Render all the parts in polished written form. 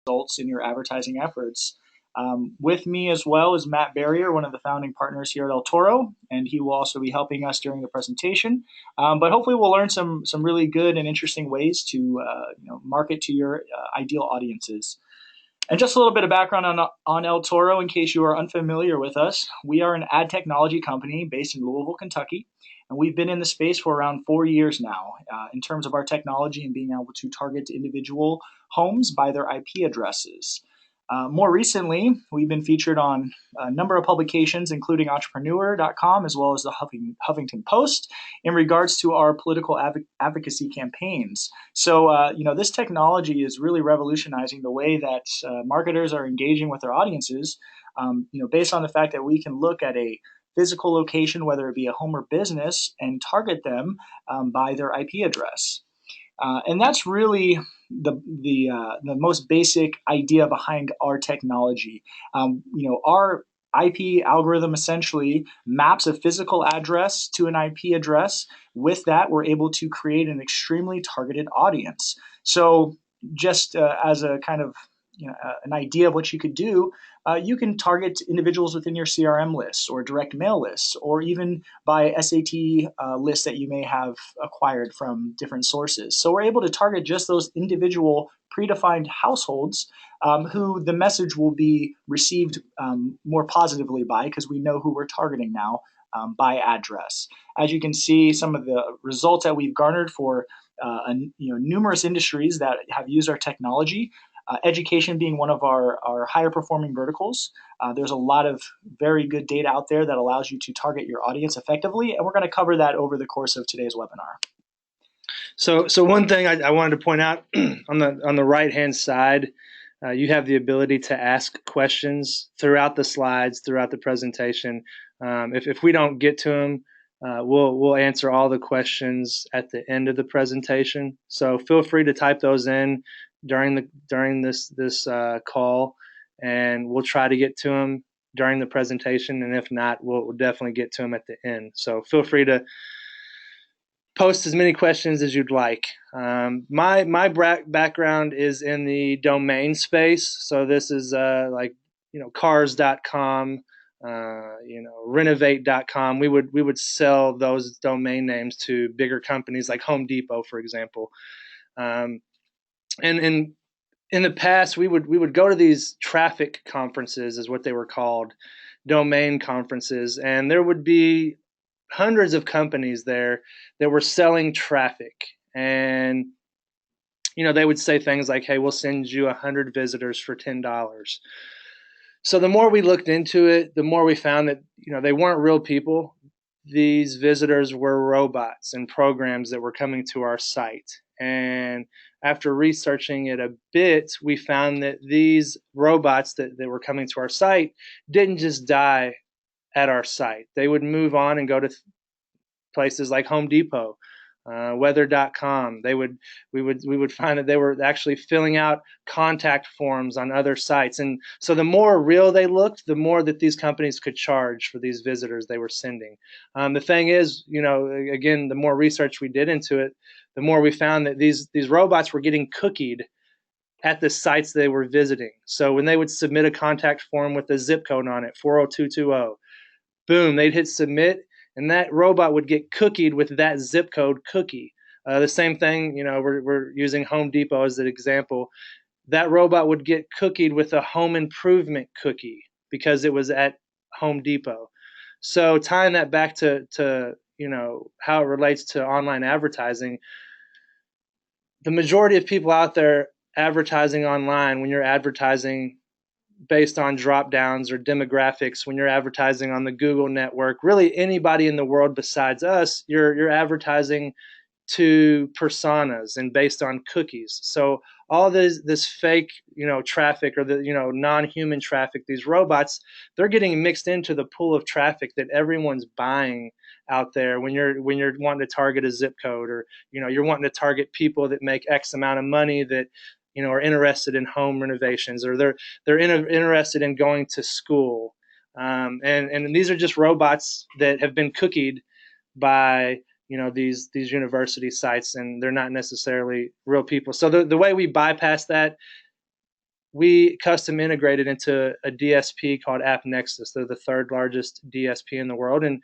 results in your advertising efforts. With me as well is Matt Barrier, one of the founding partners here at El Toro, and he will also be helping us during the presentation. But hopefully, we'll learn some really good and interesting ways to market to your ideal audiences. And just a little bit of background on El Toro in case you are unfamiliar with us. We are an ad technology company based in Louisville, Kentucky, and we've been in the space for around 4 years now in terms of our technology and being able to target individual homes by their IP addresses. More recently, we've been featured on a number of publications, including Entrepreneur.com as well as the Huffington Post, in regards to our political advocacy campaigns. So, this technology is really revolutionizing the way that marketers are engaging with their audiences. Based on the fact that we can look at a physical location, whether it be a home or business, and target them by their IP address. And that's really the most basic idea behind our technology. Our IP algorithm essentially maps a physical address to an IP address. With that, we're able to create an extremely targeted audience. So just as a kind of an idea of what you could do, you can target individuals within your CRM lists or direct mail lists, or even by SAT lists that you may have acquired from different sources. So we're able to target just those individual predefined households who the message will be received more positively by, because we know who we're targeting now by address. As you can see, some of the results that we've garnered for numerous industries that have used our technology. Education being one of our higher performing verticals. There's a lot of very good data out there that allows you to target your audience effectively, and we're going to cover that over the course of today's webinar. So one thing I wanted to point out on the right hand side, you have the ability to ask questions throughout the slides, throughout the presentation. If we don't get to them, we'll answer all the questions at the end of the presentation. So feel free to type those in during this call, and we'll try to get to them during the presentation, and if not, we'll definitely get to them at the end. So feel free to post as many questions as you'd like. My background is in the domain space, so this is cars.com, renovate.com. We would sell those domain names to bigger companies like Home Depot, for example. And in the past, we would go to these traffic conferences, is what they were called, domain conferences, and there would be hundreds of companies there that were selling traffic. And they would say things like, "Hey, we'll send you 100 visitors for $10." So the more we looked into it, the more we found that they weren't real people. These visitors were robots and programs that were coming to our site. And after researching it a bit, we found that these robots that were coming to our site didn't just die at our site. They would move on and go to places like Home Depot, weather.com. We would find that they were actually filling out contact forms on other sites. And so the more real they looked, the more that these companies could charge for these visitors they were sending. The thing is, again, the more research we did into it, the more we found that these robots were getting cookied at the sites they were visiting. So when they would submit a contact form with a zip code on it, 40220, boom, they'd hit submit, and that robot would get cookied with that zip code cookie. The same thing, we're using Home Depot as an example. That robot would get cookied with a home improvement cookie because it was at Home Depot. So tying that back to how it relates to online advertising, the majority of people out there advertising online, when you're advertising based on drop downs or demographics, when you're advertising on the Google network, really anybody in the world besides us, you're advertising to personas and based on cookies. So all this fake traffic, or the non-human traffic, these robots, they're getting mixed into the pool of traffic that everyone's buying out there when you're wanting to target a zip code, or you're wanting to target people that make X amount of money that are interested in home renovations, or they're interested in going to school, and these are just robots that have been cookied by these university sites, and they're not necessarily real people. So the way we bypass that we custom integrated into a DSP called AppNexus. They're the third largest DSP in the world, and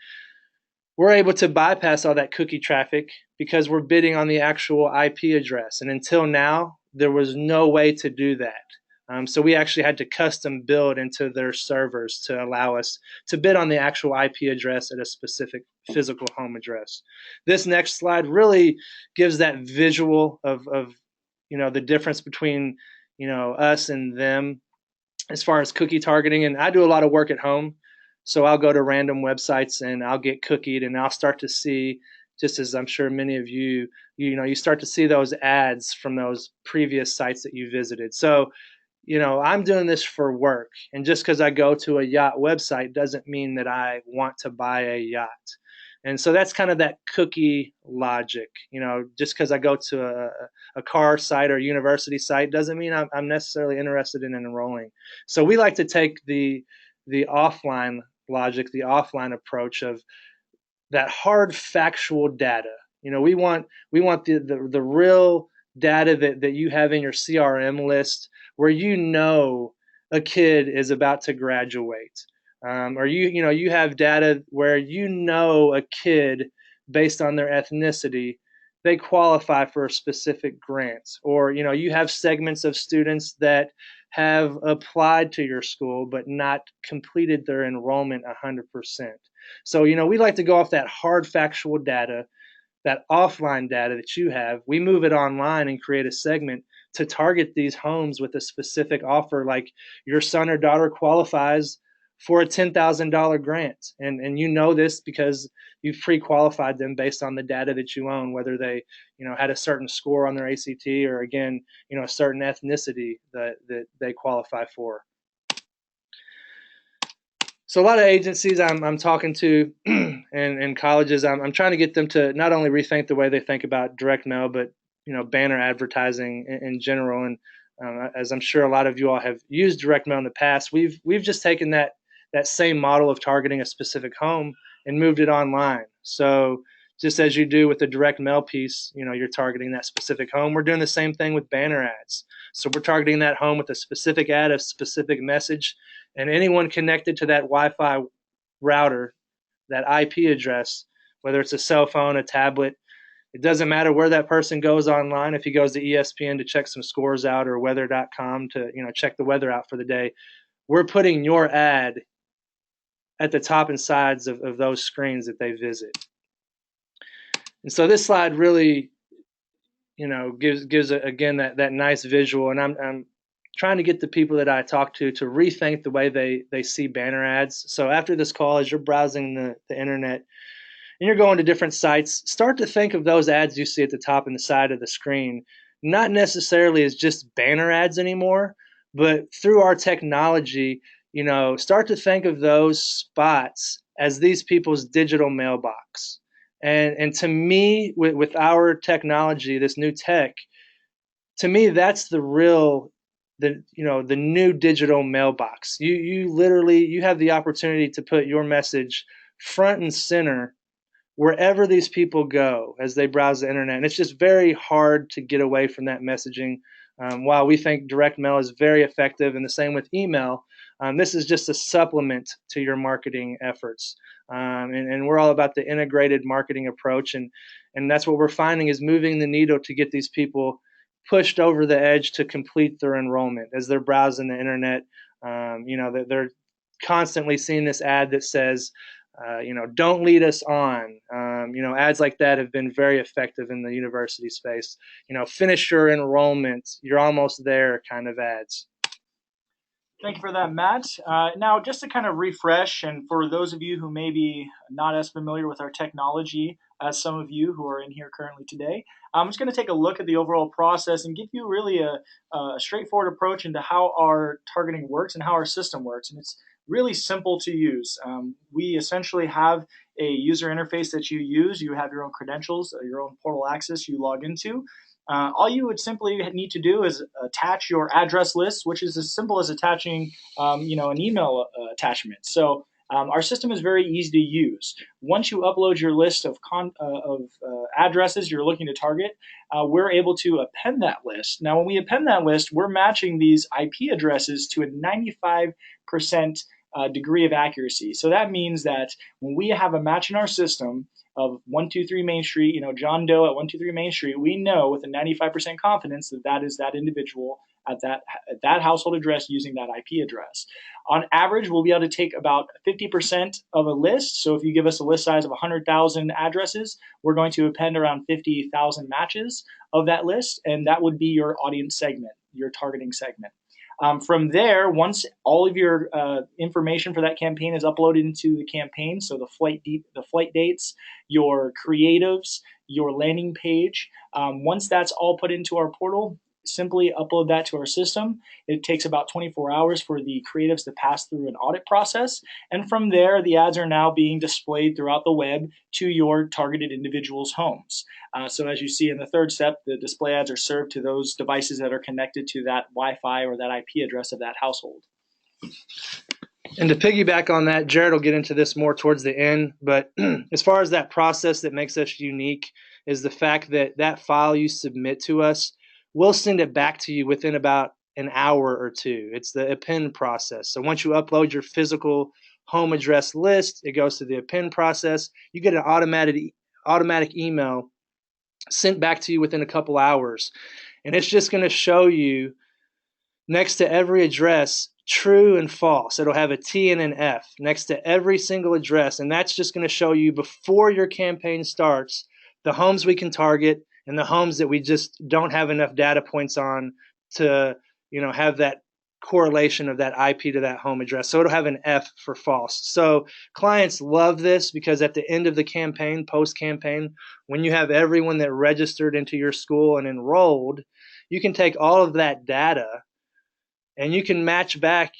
we're able to bypass all that cookie traffic because we're bidding on the actual IP address. And until now, there was no way to do that. So we actually had to custom build into their servers to allow us to bid on the actual IP address at a specific physical home address. This next slide really gives that visual of the difference between us and them as far as cookie targeting. And I do a lot of work at home, so I'll go to random websites and I'll get cookied, and I'll start to see, just as I'm sure many of you start to see those ads from those previous sites that you visited. So I'm doing this for work, and just because I go to a yacht website doesn't mean that I want to buy a yacht. And so that's kind of that cookie logic. Just because I go to a car site or a university site doesn't mean I'm necessarily interested in enrolling. So we like to take the offline logic, the offline approach of that hard factual data. We want the real data that you have in your CRM list, where a kid is about to graduate, or you have data where a kid, based on their ethnicity, they qualify for a specific grant, or you have segments of students that have applied to your school but not completed their enrollment 100%. So we like to go off that hard factual data, that offline data that you have. We move it online and create a segment to target these homes with a specific offer, like your son or daughter qualifies for a $10,000 grant. And this because you've pre-qualified them based on the data that you own, whether they had a certain score on their ACT, or again, a certain ethnicity that they qualify for. So a lot of agencies I'm talking to and colleges, I'm trying to get them to not only rethink the way they think about direct mail, but banner advertising in general. And as I'm sure a lot of you all have used direct mail in the past, we've just taken that same model of targeting a specific home and moved it online. So just as you do with the direct mail piece, you're targeting that specific home. We're doing the same thing with banner ads. So we're targeting that home with a specific ad, a specific message, and anyone connected to that Wi-Fi router, that IP address, whether it's a cell phone, a tablet, it doesn't matter where that person goes online. If he goes to ESPN to check some scores out, or weather.com to check the weather out for the day, we're putting your ad at the top and sides of those screens that they visit. And so this slide really, gives again that nice visual. And I'm trying to get the people that I talk to rethink the way they see banner ads. So after this call, as you're browsing the internet and you're going to different sites, start to think of those ads you see at the top and the side of the screen, not necessarily as just banner ads anymore, but through our technology, start to think of those spots as these people's digital mailbox. And to me, with our technology, this new tech, to me, that's the new digital mailbox. You literally have the opportunity to put your message front and center wherever these people go as they browse the internet. And it's just very hard to get away from that messaging. While we think direct mail is very effective, and the same with email, this is just a supplement to your marketing efforts. And we're all about the integrated marketing approach. And that's what we're finding is moving the needle to get these people pushed over the edge to complete their enrollment as they're browsing the internet. They're constantly seeing this ad that says, don't lead us on. Ads like that have been very effective in the university space. Finish your enrollment, you're almost there kind of ads. Thank you for that, Matt. Now, just to kind of refresh, and for those of you who may be not as familiar with our technology as some of you who are in here currently today, I'm just going to take a look at the overall process and give you really a straightforward approach into how our targeting works and how our system works. And it's really simple to use. We essentially have a user interface that you use. You have your own credentials, your own portal access you log into. All you would simply need to do is attach your address list, which is as simple as attaching, an email attachment. So Our system is very easy to use. Once you upload your list of addresses you're looking to target, we're able to append that list. Now, when we append that list, we're matching these IP addresses to a 95% degree of accuracy. So that means that when we have a match in our system of 123 Main Street, John Doe at 123 Main Street, we know with a 95% confidence that that is that individual at that household address using that IP address. On average, we'll be able to take about 50% of a list. So if you give us a list size of 100,000 addresses, we're going to append around 50,000 matches of that list, and that would be your audience segment, your targeting segment. From there, once all of your information for that campaign is uploaded into the campaign, so the flight dates, your creatives, your landing page, once that's all put into our portal, simply upload that to our system. It takes about 24 hours for the creatives to pass through an audit process. And from there, the ads are now being displayed throughout the web to your targeted individuals' homes. So as you see in the third step, the display ads are served to those devices that are connected to that Wi-Fi or that IP address of that household. And to piggyback on that, Jared will get into this more towards the end, but as far as that process that makes us unique is the fact that that file you submit to us, we'll send it back to you within about an hour or two. It's the append process. So once you upload your physical home address list, it goes to the append process. You get an automatic email sent back to you within a couple hours. And it's just going to show you next to every address, true and false. It'll have a T and an F next to every single address. And that's just going to show you before your campaign starts, the homes we can target and the homes that we just don't have enough data points on to, have that correlation of that IP to that home address. So it'll have an F for false. So clients love this because at the end of the campaign, post-campaign, when you have everyone that registered into your school and enrolled, you can take all of that data and you can match back,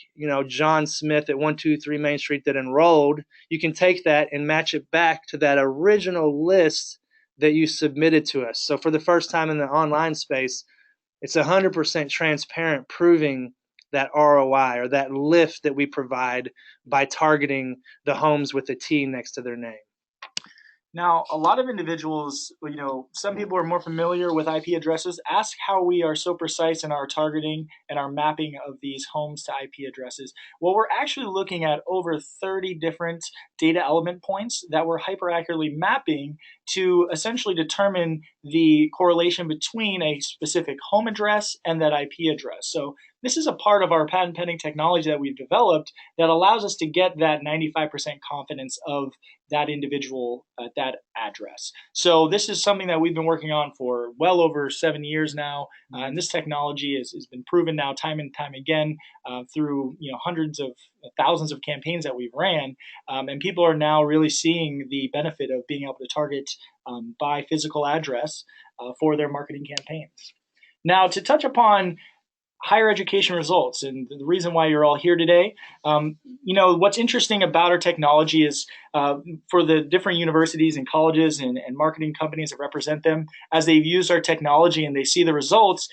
John Smith at 123 Main Street that enrolled. You can take that and match it back to that original list that you submitted to us. So for the first time in the online space, it's 100% transparent, proving that ROI or that lift that we provide by targeting the homes with a T next to their name. Now, a lot of individuals, some people are more familiar with IP addresses, ask how we are so precise in our targeting and our mapping of these homes to IP addresses. Well, we're actually looking at over 30 different data element points that we're hyper accurately mapping to essentially determine the correlation between a specific home address and that IP address. So this is a part of our patent pending technology that we've developed that allows us to get that 95% confidence of that individual at that address. So this is something that we've been working on for well over 7 years now, and this technology has been proven now time and time again through hundreds of thousands of campaigns that we've ran, and people are now really seeing the benefit of being able to target by physical address for their marketing campaigns. Now, to touch upon higher education results and the reason why you're all here today. What's interesting about our technology is for the different universities and colleges and marketing companies that represent them, as they've used our technology and they see the results,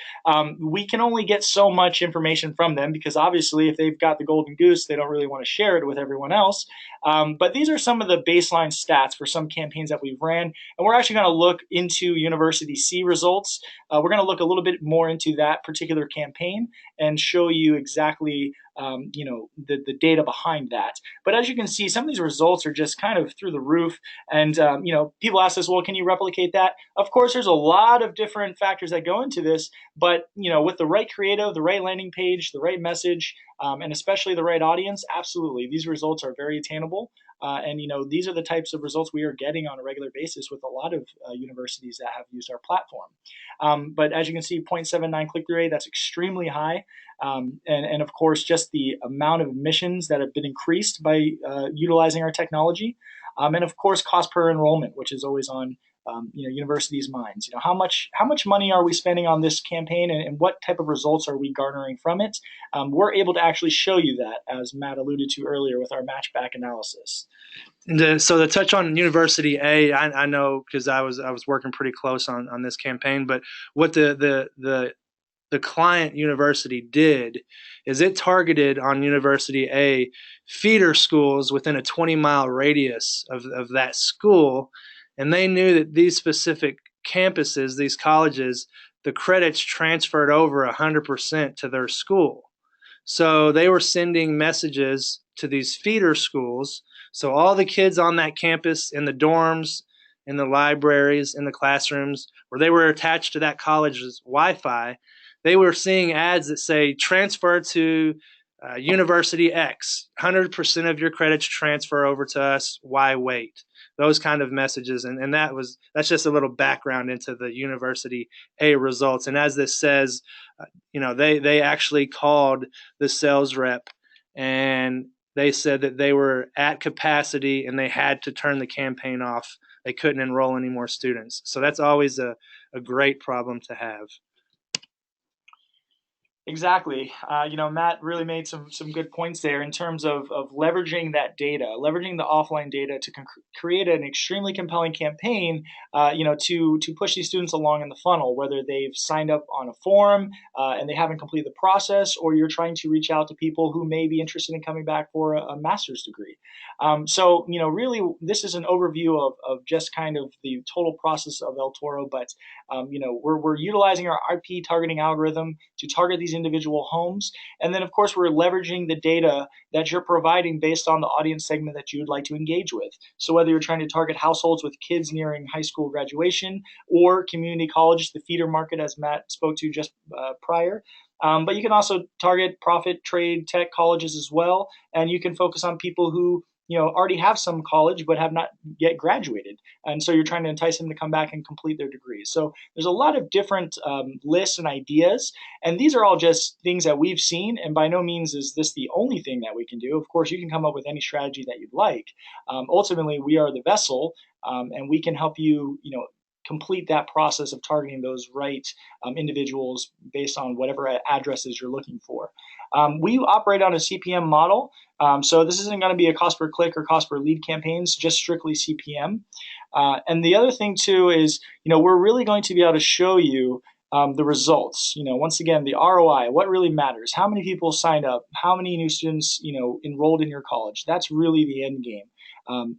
we can only get so much information from them because obviously if they've got the golden goose, they don't really want to share it with everyone else. But these are some of the baseline stats for some campaigns that we've ran. And we're actually going to look into University C results. We're going to look a little bit more into that particular campaign and show you exactly the data behind that. But as you can see, some of these results are just kind of through the roof. And people ask us, well, can you replicate that? Of course, there's a lot of different factors that go into this, but with the right creative, the right landing page, the right message, and especially the right audience, absolutely, these results are very attainable. And these are the types of results we are getting on a regular basis with a lot of universities that have used our platform. But as you can see, 0.79 click-through rate, that's extremely high. And of course, just the amount of admissions that have been increased by utilizing our technology. And of course, cost per enrollment, which is always on universities' minds. How much money are we spending on this campaign, and what type of results are we garnering from it? We're able to actually show you that, as Matt alluded to earlier with our matchback analysis. So to touch on University A, I know because I was working pretty close on this campaign, but what the the client university did is it targeted on University A feeder schools within a 20-mile radius of that school. And they knew that these specific campuses, these colleges, the credits transferred over 100% to their school. So they were sending messages to these feeder schools. So all the kids on that campus, in the dorms, in the libraries, in the classrooms, where they were attached to that college's Wi-Fi, they were seeing ads that say transfer to University X, 100% of your credits transfer over to us. Why wait? Those kind of messages, and that's just a little background into the University A results. And as this says, they actually called the sales rep and they said that they were at capacity and they had to turn the campaign off. They couldn't enroll any more students. So that's always a great problem to have. Exactly. Matt really made some good points there in terms of leveraging that data, leveraging the offline data to create an extremely compelling campaign, to push these students along in the funnel, whether they've signed up on a form and they haven't completed the process, or you're trying to reach out to people who may be interested in coming back for a master's degree. Really, this is an overview of just kind of the total process of eltoro, but we're utilizing our IP targeting algorithm to target these individual homes. And then, of course, we're leveraging the data that you're providing based on the audience segment that you would like to engage with. So whether you're trying to target households with kids nearing high school graduation or community college, the feeder market, as Matt spoke to just prior. But you can also target profit, trade, tech colleges as well. And you can focus on people who already have some college but have not yet graduated, and so you're trying to entice them to come back and complete their degrees. So there's a lot of different lists and ideas, and these are all just things that we've seen, and by no means is this the only thing that we can do. Of course, you can come up with any strategy that you'd like. Ultimately, we are the vessel, and we can help you complete that process of targeting those right individuals based on whatever addresses you're looking for. We operate on a CPM model. So this isn't going to be a cost per click or cost per lead campaigns, just strictly CPM. And the other thing too is, we're really going to be able to show you the results. Once again, the ROI, what really matters, how many people signed up, how many new students, enrolled in your college. That's really the end game.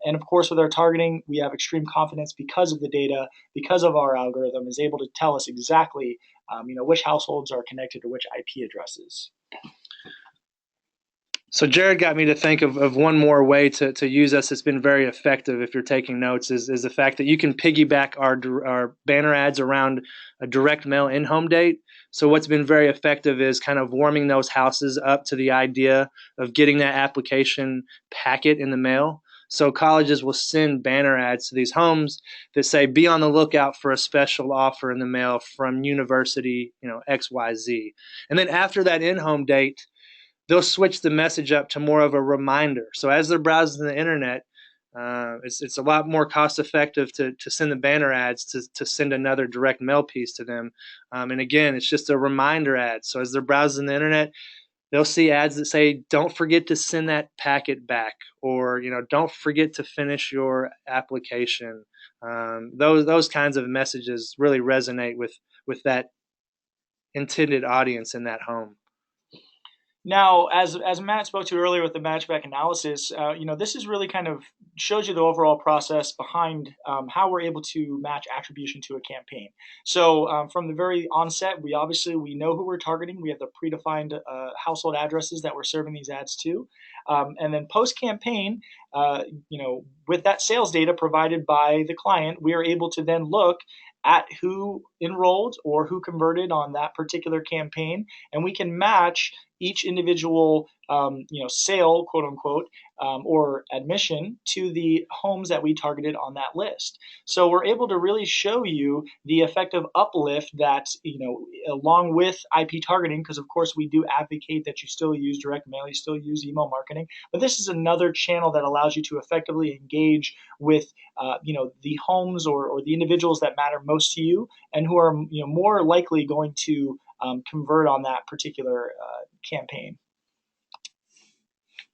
And of course, with our targeting, we have extreme confidence because of the data, because of our algorithm is able to tell us exactly, which households are connected to which IP addresses. So Jared got me to think of one more way to use us. It's been very effective if you're taking notes, is the fact that you can piggyback our banner ads around a direct mail in-home date. So what's been very effective is kind of warming those houses up to the idea of getting that application packet in the mail. So colleges will send banner ads to these homes that say, be on the lookout for a special offer in the mail from University, XYZ. And then after that in-home date, they'll switch the message up to more of a reminder. So as they're browsing the internet, it's a lot more cost effective to send the banner ads to send another direct mail piece to them. And again, it's just a reminder ad. So as they're browsing the internet, they'll see ads that say, don't forget to send that packet back, or don't forget to finish your application. Those kinds of messages really resonate with that intended audience in that home. Now, as Matt spoke to earlier with the matchback analysis, this is really kind of shows you the overall process behind how we're able to match attribution to a campaign. So from the very onset, we know who we're targeting. We have the predefined household addresses that we're serving these ads to. And then post-campaign, with that sales data provided by the client, we are able to then look at who enrolled or who converted on that particular campaign, and we can match each individual sale, quote unquote, or admission to the homes that we targeted on that list. So we're able to really show you the effective uplift that, along with IP targeting, because of course we do advocate that you still use direct mail, you still use email marketing, but this is another channel that allows you to effectively engage with the homes or the individuals that matter most to you and who are more likely going to convert on that particular campaign.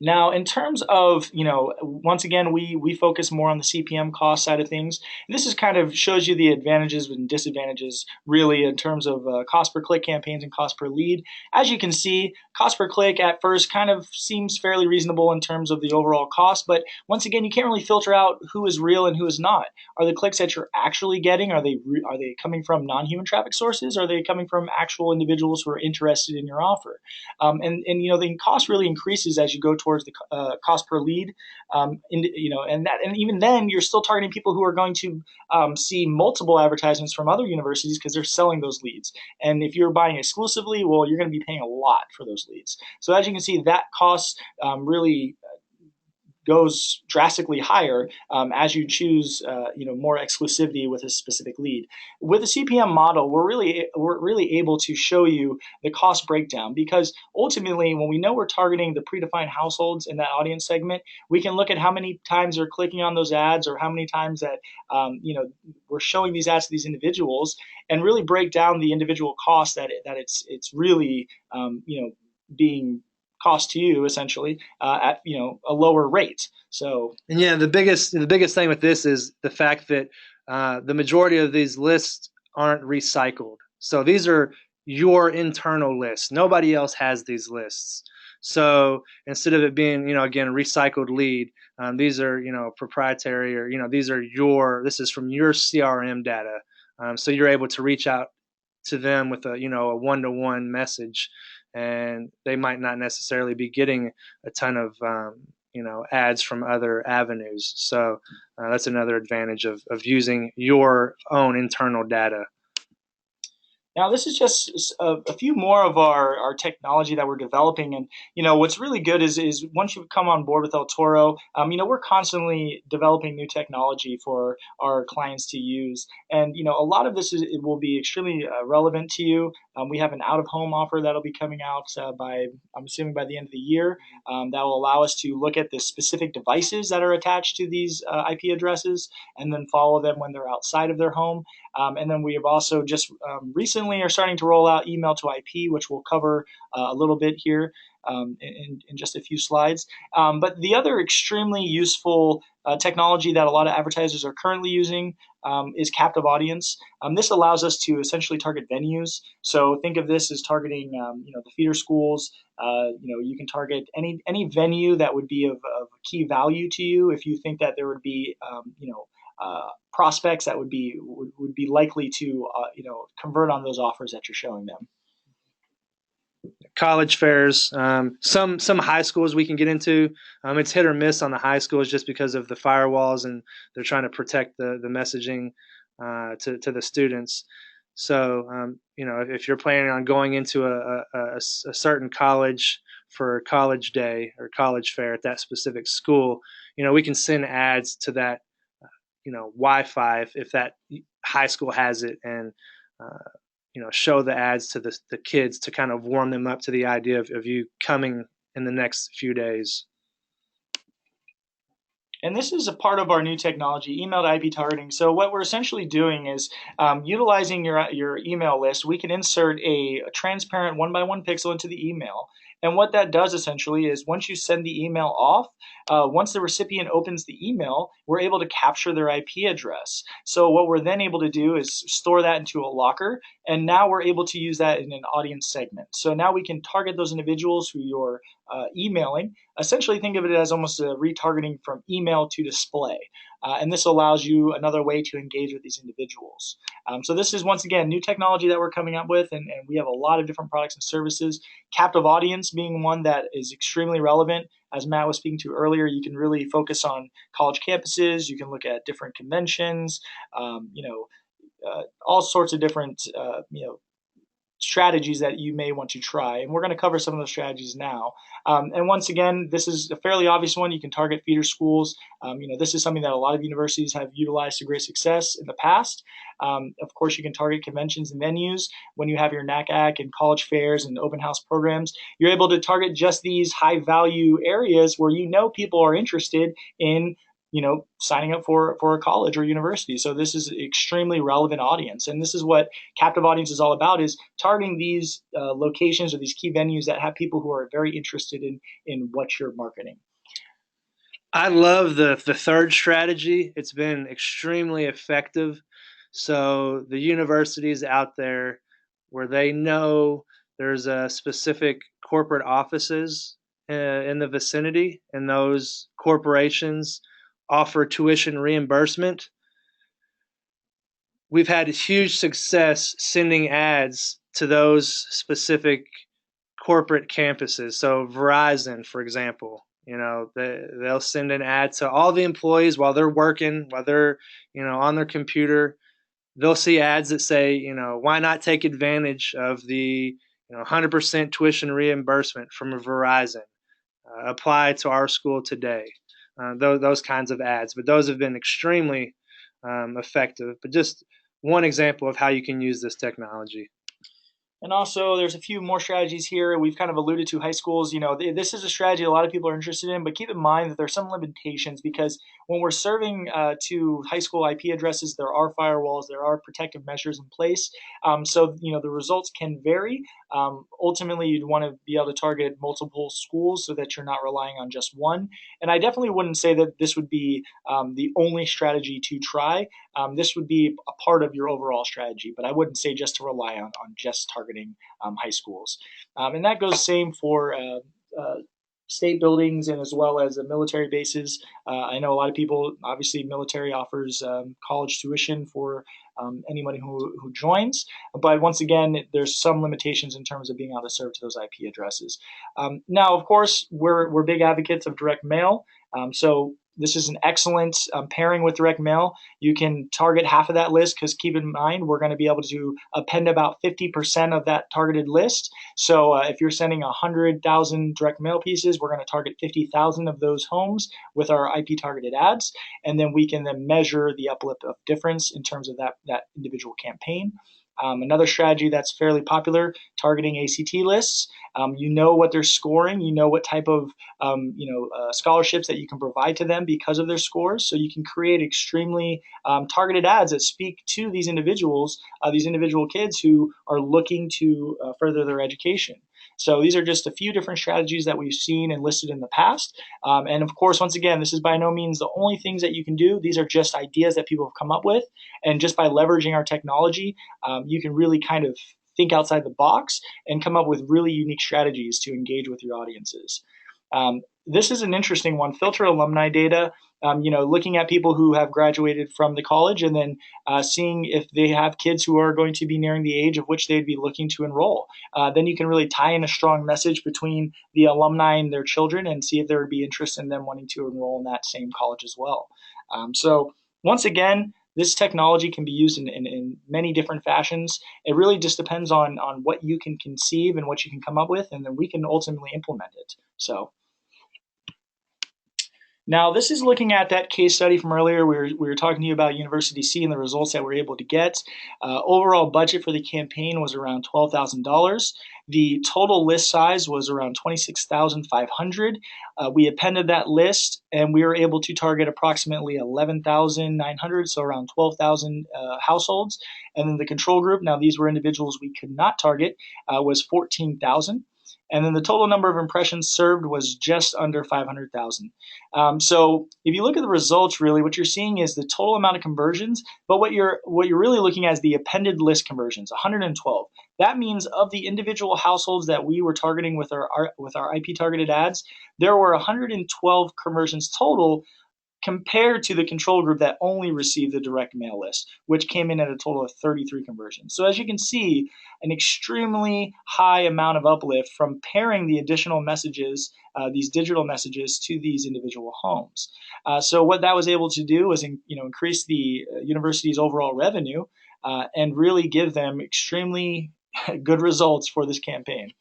Now, in terms of, once again, we focus more on the CPM cost side of things. And this is kind of shows you the advantages and disadvantages, really, in terms of cost per click campaigns and cost per lead. As you can see, cost per click at first kind of seems fairly reasonable in terms of the overall cost, but once again, you can't really filter out who is real and who is not. Are the clicks that you're actually getting, are they coming from non-human traffic sources? Are they coming from actual individuals who are interested in your offer? And the cost really increases as you go towards the cost per lead. And even then you're still targeting people who are going to see multiple advertisements from other universities because they're selling those leads. And if you're buying exclusively, well, you're going to be paying a lot for those leads. So as you can see, that cost really goes drastically higher as you choose, more exclusivity with a specific lead. With the CPM model, we're really able to show you the cost breakdown, because ultimately, when we know we're targeting the predefined households in that audience segment, we can look at how many times they're clicking on those ads, or how many times that we're showing these ads to these individuals, and really break down the individual costs that it's really being cost to you, essentially, at a lower rate. So, and yeah, the biggest thing with this is the fact that the majority of these lists aren't recycled. So these are your internal lists. Nobody else has these lists. So instead of it being, again, recycled lead, these are, proprietary, or, this is from your CRM data. So you're able to reach out to them with a one-to-one message, and they might not necessarily be getting a ton of ads from other avenues. So that's another advantage of using your own internal data. now, this is just a few more of our technology that we're developing. And, what's really good is once you come on board with El Toro, we're constantly developing new technology for our clients to use. And, a lot of this it will be extremely relevant to you. We have an out-of-home offer that'll be coming out I'm assuming by the end of the year, that will allow us to look at the specific devices that are attached to these IP addresses, and then follow them when they're outside of their home. And then we have also just recently are starting to roll out email to IP, which we'll cover a little bit here in just a few slides. But the other extremely useful technology that a lot of advertisers are currently using is captive audience. This allows us to essentially target venues. So think of this as targeting, the feeder schools. You can target any venue that would be of key value to you if you think that there would be, prospects that would be likely to convert on those offers that you're showing them. College fairs, some high schools we can get into. It's hit or miss on the high schools just because of the firewalls, and they're trying to protect the messaging to the students. So if you're planning on going into a certain college for college day or college fair at that specific school, we can send ads to that Wi-Fi if that high school has it, and show the ads to the kids to kind of warm them up to the idea of you coming in the next few days. And this is a part of our new technology, email to IP targeting. So what we're essentially doing is utilizing your email list. We can insert a transparent 1x1 pixel into the email. And what that does essentially is once you send the email off, once the recipient opens the email, we're able to capture their IP address. So what we're then able to do is store that into a locker, and now we're able to use that in an audience segment. So now we can target those individuals who you're emailing. Essentially, think of it as almost a retargeting from email to display. And this allows you another way to engage with these individuals. So this is, once again, new technology that we're coming up with, and we have a lot of different products and services. Captive audience being one that is extremely relevant. As Matt was speaking to earlier, you can really focus on college campuses. You can look at different conventions, all sorts of different, strategies that you may want to try. And we're going to cover some of those strategies now. And once again, this is a fairly obvious one. You can target feeder schools. This is something that a lot of universities have utilized to great success in the past. Of course, you can target conventions and venues. When you have your NACAC and college fairs and open house programs, you're able to target just these high value areas where people are interested in signing up for a college or university. So this is an extremely relevant audience, and this is what captive audience is all about: is targeting these locations or these key venues that have people who are very interested in what you're marketing. I love the third strategy. It's been extremely effective. So the universities out there where they know there's a specific corporate offices in the vicinity, and those corporations offer tuition reimbursement. We've had huge success sending ads to those specific corporate campuses. So Verizon, for example, they'll send an ad to all the employees while they're working, while they're on their computer. They'll see ads that say, why not take advantage of the 100% tuition reimbursement from Verizon? Apply to our school today. Those kinds of ads, but those have been extremely effective. But just one example of how you can use this technology. And also, there's a few more strategies here. We've kind of alluded to high schools. This is a strategy a lot of people are interested in, but keep in mind that there's some limitations, because when we're serving to high school IP addresses, there are firewalls, there are protective measures in place. So the results can vary. Ultimately, you'd want to be able to target multiple schools so that you're not relying on just one. And I definitely wouldn't say that this would be the only strategy to try. This would be a part of your overall strategy, but I wouldn't say just to rely on just targeting high schools. And that goes same for state buildings and as well as military bases. I know a lot of people, obviously military offers college tuition for anybody who joins, but once again, there's some limitations in terms of being able to serve to those IP addresses. Now, of course, we're big advocates of direct mail. So this is an excellent pairing with direct mail. You can target half of that list, because keep in mind, we're going to be able to append about 50% of that targeted list. So if you're sending 100,000 direct mail pieces, we're going to target 50,000 of those homes with our IP targeted ads. And then we can then measure the uplift of difference in terms of that individual campaign. Another strategy that's fairly popular, targeting ACT lists. You know what they're scoring. You know what type of scholarships that you can provide to them because of their scores. So you can create extremely targeted ads that speak to these individuals, these individual kids who are looking to further their education. So these are just a few different strategies that we've seen and listed in the past. And of course, once again, this is by no means the only things that you can do. These are just ideas that people have come up with. And just by leveraging our technology, you can really kind of think outside the box and come up with really unique strategies to engage with your audiences. This is an interesting one, filter alumni data. Looking at people who have graduated from the college and then seeing if they have kids who are going to be nearing the age of which they'd be looking to enroll. Then you can really tie in a strong message between the alumni and their children and see if there would be interest in them wanting to enroll in that same college as well. So once again, this technology can be used in many different fashions. It really just depends on what you can conceive and what you can come up with, and then we can ultimately implement it. So now, this is looking at that case study from earlier. We were talking to you about University C and the results that we're able to get. Overall budget for the campaign was around $12,000. The total list size was around 26,500. We appended that list, and we were able to target approximately 11,900, so around 12,000 households. And then the control group, now these were individuals we could not target, was 14,000. And then the total number of impressions served was just under 500,000. So if you look at the results, really what you're seeing is the total amount of conversions, but what you're really looking at is the appended list conversions, 112. That means of the individual households that we were targeting with our IP targeted ads, there were 112 conversions total, compared to the control group that only received the direct mail list, which came in at a total of 33 conversions. So as you can see, an extremely high amount of uplift from pairing the additional messages, these digital messages, to these individual homes. So what that was able to do was increase the university's overall revenue and really give them extremely good results for this campaign.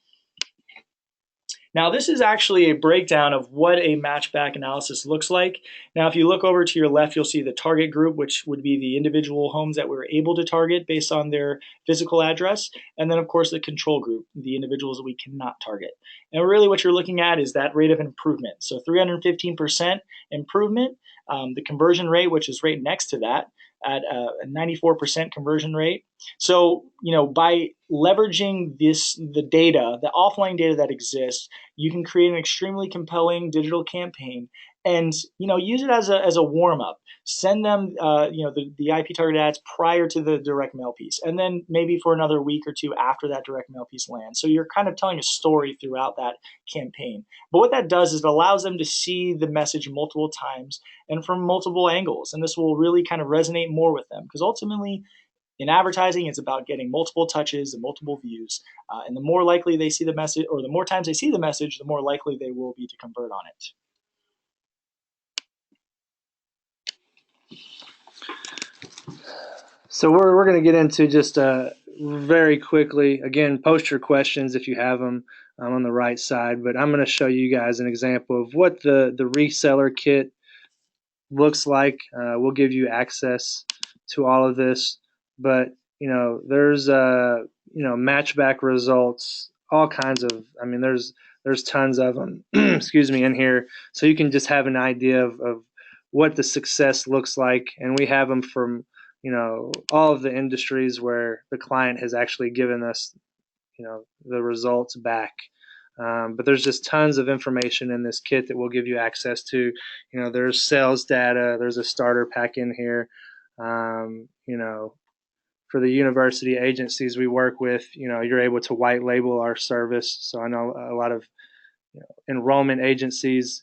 Now, this is actually a breakdown of what a matchback analysis looks like. Now, if you look over to your left, you'll see the target group, which would be the individual homes that we were able to target based on their physical address. And then, of course, the control group, the individuals that we cannot target. And really what you're looking at is that rate of improvement. So 315% improvement, the conversion rate, which is right next to that, at a 94% conversion rate. So, by leveraging the data, the offline data that exists, you can create an extremely compelling digital campaign and, use it as a warm up. Send them, the IP targeted ads prior to the direct mail piece, and then maybe for another week or two after that direct mail piece lands. So you're kind of telling a story throughout that campaign. But what that does is it allows them to see the message multiple times and from multiple angles. And this will really kind of resonate more with them because ultimately, in advertising, it's about getting multiple touches and multiple views. And the more likely they see the message, or the more times they see the message, the more likely they will be to convert on it. So we're going to get into just very quickly, again, post your questions if you have them on the right side, but I'm going to show you guys an example of what the Reseller Kit looks like. We'll give you access to all of this, but there's matchback results, all kinds of. I mean, there's tons of them. Excuse me, in here, so you can just have an idea of what the success looks like, and we have them from all of the industries where the client has actually given us the results back. But there's just tons of information in this kit that we'll give you access to. There's sales data. There's a starter pack in here. For the university agencies we work with, you're able to white label our service. So I know a lot of enrollment agencies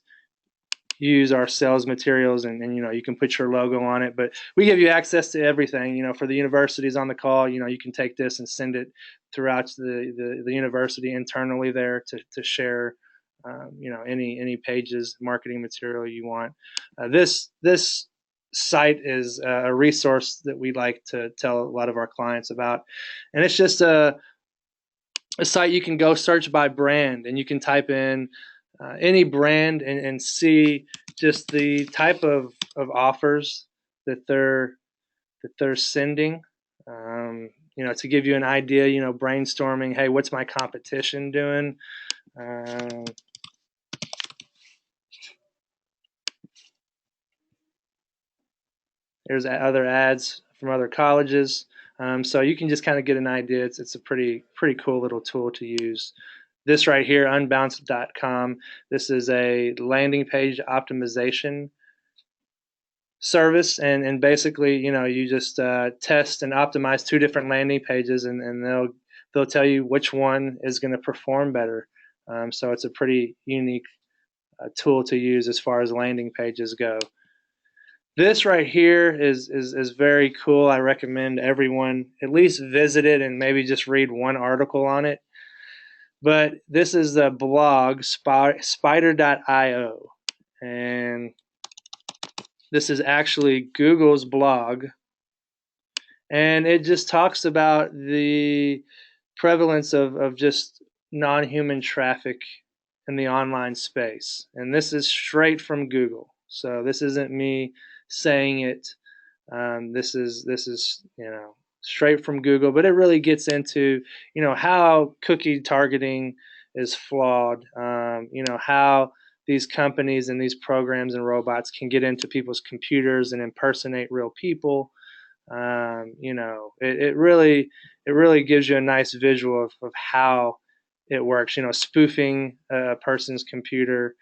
use our sales materials, and you can put your logo on it, but we give you access to everything. For the universities on the call, you can take this and send it throughout the university internally there to share any pages, marketing material you want. This site is a resource that we like to tell a lot of our clients about, and it's just a site you can go search by brand, and you can type in any brand and see just the type of offers that they're sending. To give you an idea, brainstorming, hey, what's my competition doing? There's other ads from other colleges. So you can just kind of get an idea. It's a pretty cool little tool to use. This right here, unbounced.com, this is a landing page optimization service, and basically, you just test and optimize two different landing pages, and they'll tell you which one is going to perform better. So it's a pretty unique tool to use as far as landing pages go. This right here is very cool. I recommend everyone at least visit it and maybe just read one article on it. But this is the blog, spider.io, and this is actually Google's blog, and it just talks about the prevalence of just non-human traffic in the online space. And this is straight from Google, so this isn't me saying it. This is straight from Google, but it really gets into how cookie targeting is flawed. How these companies and these programs and robots can get into people's computers and impersonate real people. It really gives you a nice visual of how it works. Spoofing a person's computer,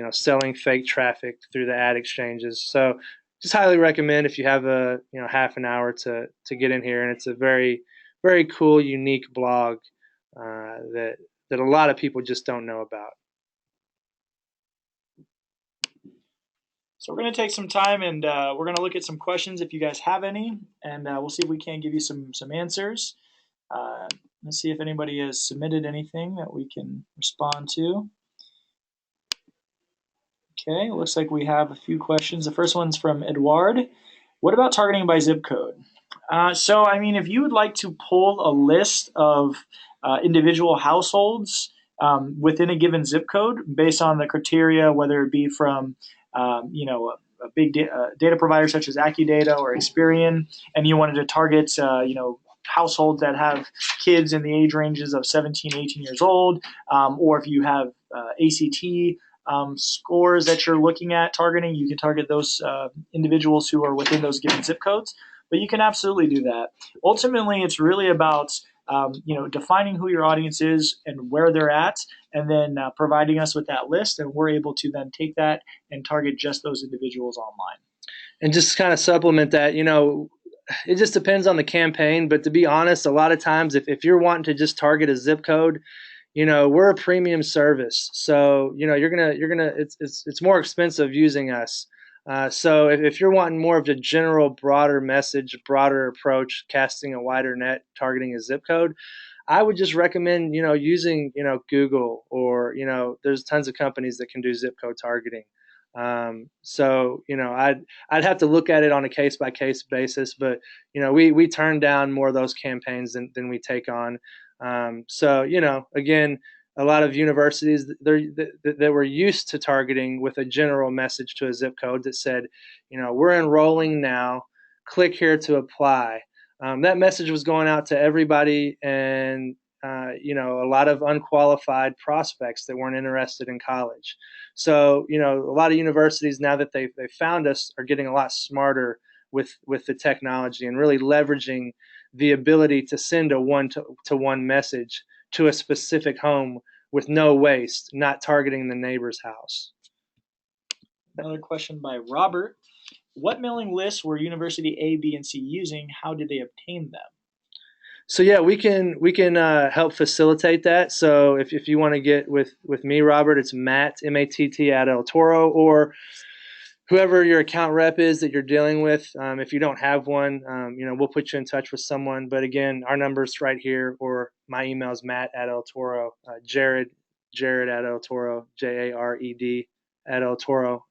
selling fake traffic through the ad exchanges. So just highly recommend if you have a half an hour to get in here, and it's a very cool, unique blog that a lot of people just don't know about. So we're going to take some time and we're going to look at some questions if you guys have any, and we'll see if we can give you some answers. Let's see if anybody has submitted anything that we can respond to. Okay, looks like we have a few questions. The first one's from Edward. What about targeting by zip code? So, if you would like to pull a list of individual households within a given zip code based on the criteria, whether it be from a big data provider such as AccuData or Experian, and you wanted to target households that have kids in the age ranges of 17, 18 years old, or if you have ACT scores that you're looking at targeting, you can target those individuals who are within those given zip codes. But you can absolutely do that. Ultimately, it's really about defining who your audience is and where they're at, and then providing us with that list, and we're able to then take that and target just those individuals online. And just kind of supplement that, it just depends on the campaign. But to be honest, a lot of times, if you're wanting to just target a zip code, we're a premium service, so it's more expensive using us. So if you're wanting more of a general, broader message, broader approach, casting a wider net, targeting a zip code, I would just recommend using Google, or there's tons of companies that can do zip code targeting. So I'd have to look at it on a case by case basis, but we turn down more of those campaigns than we take on. So again, a lot of universities that were used to targeting with a general message to a zip code that said, we're enrolling now, click here to apply. That message was going out to everybody, and a lot of unqualified prospects that weren't interested in college. So a lot of universities, now that they found us, are getting a lot smarter with the technology and really leveraging the ability to send a one-to-one message to a specific home with no waste, not targeting the neighbor's house. Another question by Robert. What mailing lists were University A, B, and C using? How did they obtain them? So yeah, we can help facilitate that. So if you want to get with me, Robert, it's Matt, M-A-T-T, at eltoro, or whoever your account rep is that you're dealing with. If you don't have one, we'll put you in touch with someone. But again, our number's right here, or my email is Matt at eltoro, Jared at eltoro, Jared at eltoro.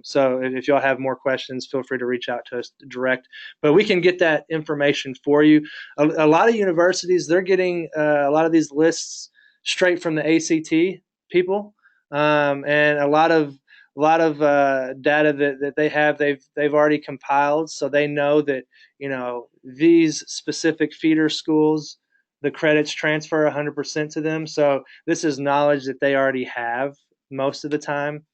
So if y'all have more questions, feel free to reach out to us direct. But we can get that information for you. A lot of universities, they're getting a lot of these lists straight from the ACT people, and a lot of data that they have, they've already compiled, so they know that these specific feeder schools, the credits transfer 100% to them. So this is knowledge that they already have most of the time.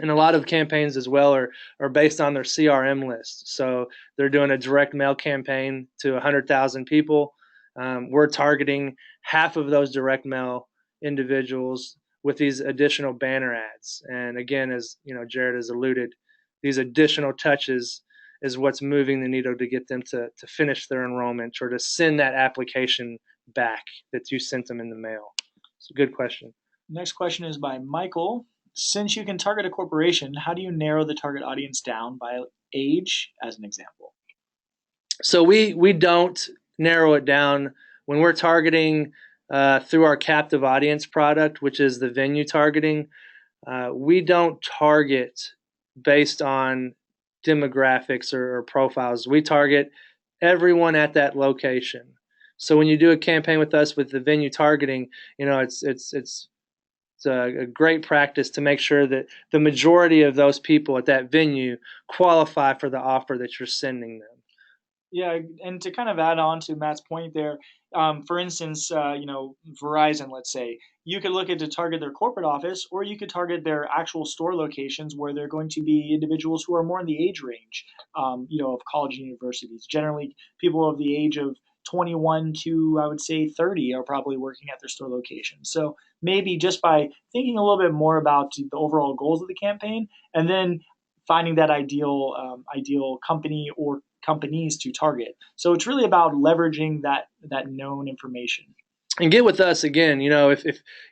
And a lot of campaigns as well are based on their CRM list. So they're doing a direct mail campaign to 100,000 people. We're targeting half of those direct mail individuals with these additional banner ads. And again, as Jared has alluded, these additional touches is what's moving the needle to get them to finish their enrollment, or to send that application back that you sent them in the mail. It's a good question. Next question is by Michael. Since you can target a corporation, how do you narrow the target audience down by age, as an example? So we don't narrow it down when we're targeting through our captive audience product, which is the venue targeting. We don't target based on demographics or profiles. We target everyone at that location. So when you do a campaign with us with the venue targeting, it's a great practice to make sure that the majority of those people at that venue qualify for the offer that you're sending them. Yeah, and to kind of add on to Matt's point there, for instance, Verizon, let's say, you could look at to target their corporate office, or you could target their actual store locations where they're going to be individuals who are more in the age range, of college and universities. Generally, people of the age of 21 to, I would say, 30 are probably working at their store location. So maybe just by thinking a little bit more about the overall goals of the campaign, and then finding that ideal company or companies to target. So it's really about leveraging that known information. And get with us again. If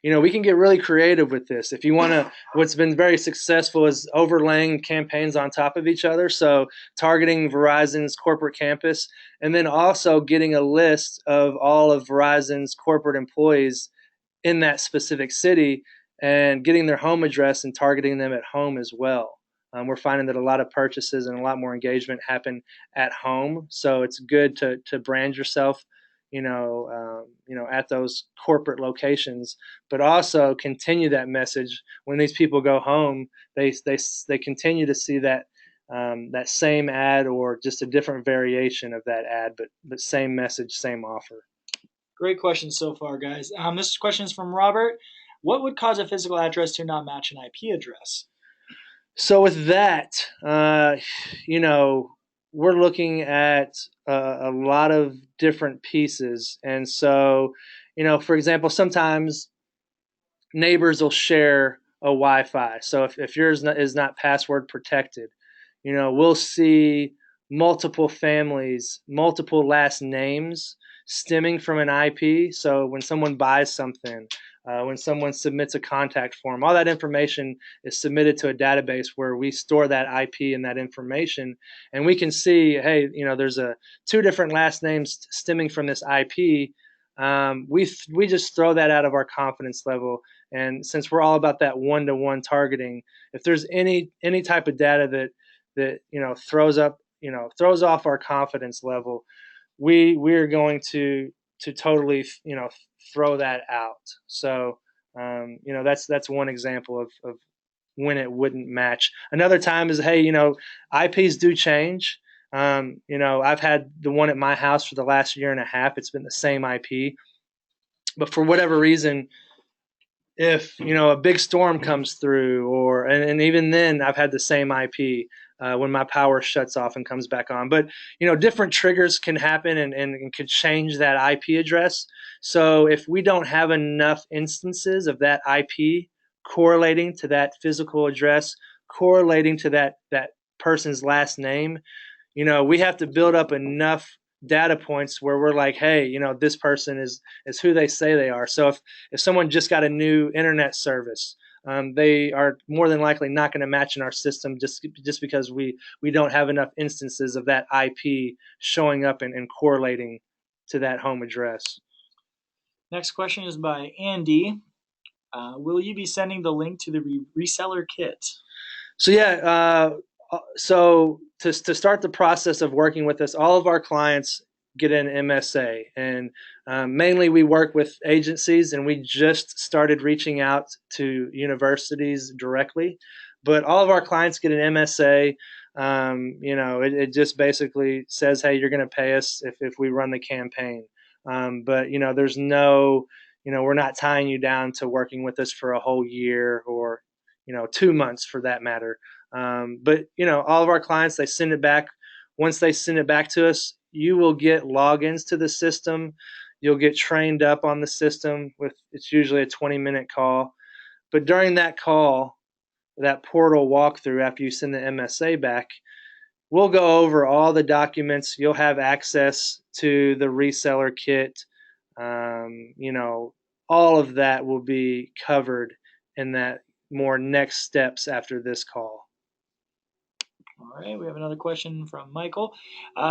we can get really creative with this. If you want to, what's been very successful is overlaying campaigns on top of each other. So targeting Verizon's corporate campus, and then also getting a list of all of Verizon's corporate employees in that specific city, and getting their home address and targeting them at home as well. We're finding that a lot of purchases and a lot more engagement happen at home. So it's good to brand yourself, at those corporate locations, but also continue that message when these people go home. They continue to see that same ad or just a different variation of that ad, but same message, same offer. Great questions so far, guys. This question is from Robert. What would cause a physical address to not match an IP address? So with that, we're looking at a lot of different pieces, and so, for example, sometimes neighbors will share a Wi-Fi. So if yours is not password protected, we'll see multiple families, multiple last names stemming from an IP. So when someone buys something, when someone submits a contact form, all that information is submitted to a database where we store that IP and that information, and we can see, hey, there's two different last names stemming from this IP. We just throw that out of our confidence level, and since we're all about that one-to-one targeting, if there's any type of data that throws off our confidence level, we're going to totally throw that out. So that's one example of when it wouldn't match. Another time is, hey, IPs do change. I've had the one at my house for the last year and a half. It's been the same IP, but for whatever reason, if a big storm comes through, and even then I've had the same IP when my power shuts off and comes back on. But different triggers can happen and could change that IP address. So if we don't have enough instances of that IP correlating to that physical address, correlating to that person's last name, we have to build up enough data points where we're like, hey, this person is who they say they are. So if someone just got a new internet service, they are more than likely not going to match in our system just because we don't have enough instances of that IP showing up and correlating to that home address. Next question is by Andy. Will you be sending the link to the reseller kit? So yeah, so to start the process of working with us, all of our clients get an MSA, and mainly we work with agencies, and we just started reaching out to universities directly. But all of our clients get an MSA. It just basically says, hey, you're going to pay us if we run the campaign. But there's no, we're not tying you down to working with us for a whole year or 2 months for that matter. But all of our clients, they send it back. Once they send it back to us, you will get logins to the system. You'll get trained up on the system it's usually a 20-minute call. But during that call, that portal walkthrough after you send the MSA back, we'll go over all the documents. You'll have access to the reseller kit. All of that will be covered in that more next steps after this call. All right, we have another question from Michael.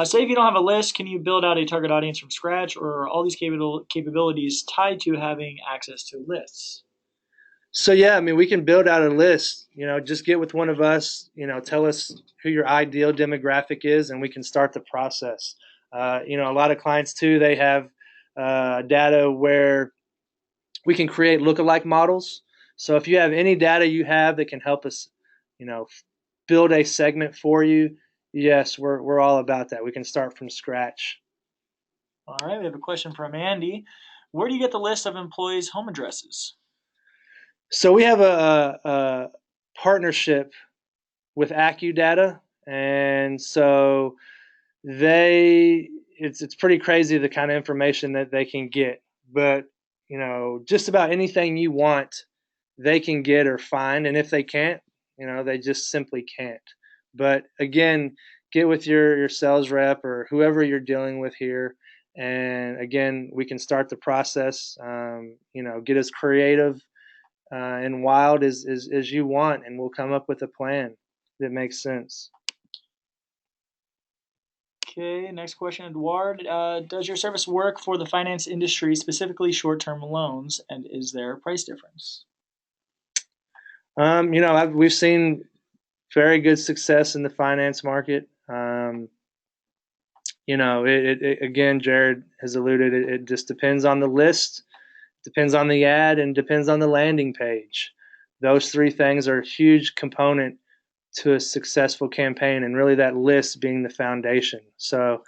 Say if you don't have a list, can you build out a target audience from scratch, or are all these capabilities tied to having access to lists? So yeah, I mean, we can build out a list. Just get with one of us. Tell us who your ideal demographic is, and we can start the process. A lot of clients too, they have data where we can create lookalike models. So if you have any data you have that can help us, build a segment for you, yes, we're all about that. We can start from scratch. All right, we have a question from Andy. Where do you get the list of employees' home addresses? So we have a partnership with AccuData, and so it's pretty crazy the kind of information that they can get. But just about anything you want, they can get or find, and if they can't, they just simply can't. But again, get with your sales rep or whoever you're dealing with here, and again, we can start the process. Get as creative and wild as you want, and we'll come up with a plan that makes sense. Okay, next question, Eduard. Does your service work for the finance industry, specifically short-term loans, and is there a price difference? We've seen very good success in the finance market. Again, Jared has alluded, it just depends on the list, depends on the ad, and depends on the landing page. Those three things are a huge component to a successful campaign, and really that list being the foundation. So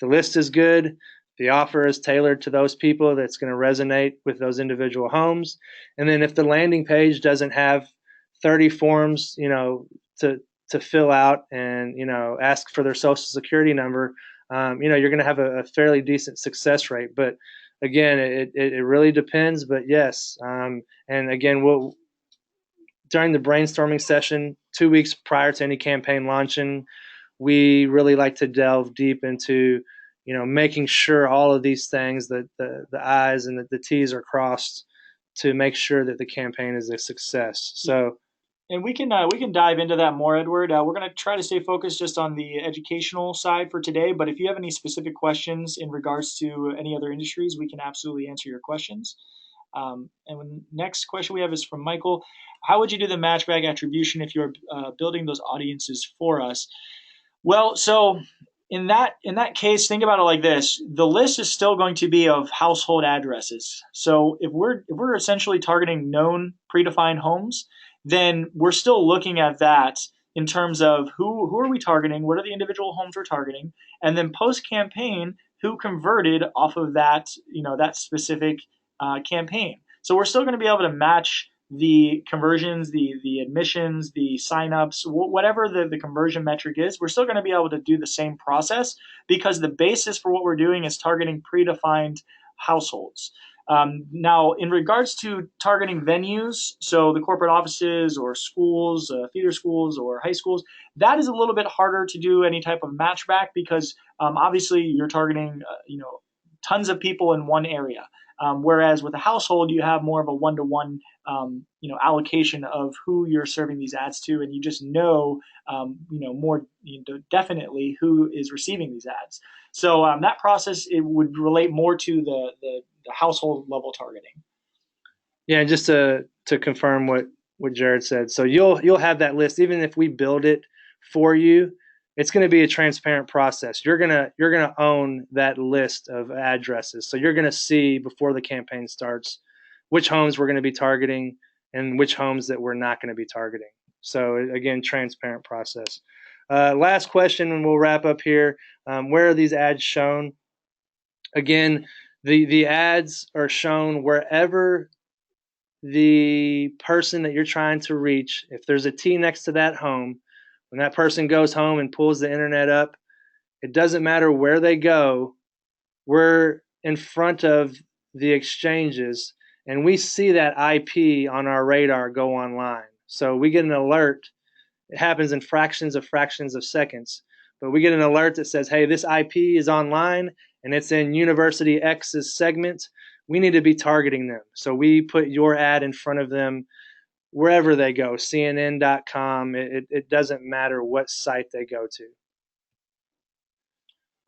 the list is good, the offer is tailored to those people that's going to resonate with those individual homes. And then if the landing page doesn't have 30 forms, to fill out and, ask for their social security number, you're going to have a fairly decent success rate. But again, it really depends. But yes, and again, during the brainstorming session 2 weeks prior to any campaign launching, we really like to delve deep into, making sure all of these things, that the I's and the T's are crossed to make sure that the campaign is a success. So, and we can dive into that more, Edward. We're going to try to stay focused just on the educational side for today. But if you have any specific questions in regards to any other industries, we can absolutely answer your questions. And the next question we have is from Michael. How would you do the matchback attribution if you're building those audiences for us? Well, so in that case, think about it like this: the list is still going to be of household addresses. So if we're essentially targeting known predefined homes, then we're still looking at that in terms of who are we targeting, what are the individual homes we're targeting, and then post campaign, who converted off of that, that specific campaign. So we're still going to be able to match the conversions, the admissions, the signups, whatever the conversion metric is. We're still going to be able to do the same process because the basis for what we're doing is targeting predefined households. Now, in regards to targeting venues, so the corporate offices or schools, theater schools or high schools, that is a little bit harder to do any type of matchback because obviously you're targeting, tons of people in one area. Whereas with a household, you have more of a one-to-one, allocation of who you're serving these ads to, and you just know, more definitely who is receiving these ads. So that process, it would relate more to the household level targeting. yeah, just to confirm what Jared said. So you'll have that list even if we build it for you. It's going to be a transparent process. You're gonna own that list of addresses. So you're going to see before the campaign starts which homes we're going to be targeting and which homes that we're not going to be targeting. So again, transparent process. Last question, and we'll wrap up here. Where are these ads shown? Again, the ads are shown wherever the person that you're trying to reach, if there's a T next to that home, when that person goes home and pulls the internet up, it doesn't matter where they go, we're in front of the exchanges and we see that IP on our radar go online. So we get an alert. It happens in fractions of seconds, but we get an alert that says, hey, this IP is online and it's in University X's segment. We need to be targeting them. So we put your ad in front of them wherever they go, CNN.com. It doesn't matter what site they go to.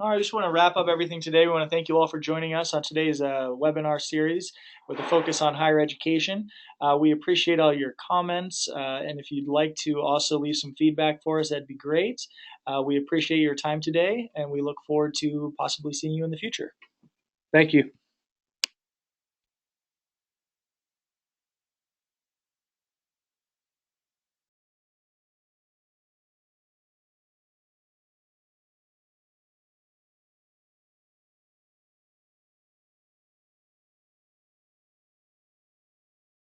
All right, I just want to wrap up everything today. We want to thank you all for joining us on today's webinar series with a focus on higher education. We appreciate all your comments, and if you'd like to also leave some feedback for us, that'd be great. We appreciate your time today, and we look forward to possibly seeing you in the future. Thank you.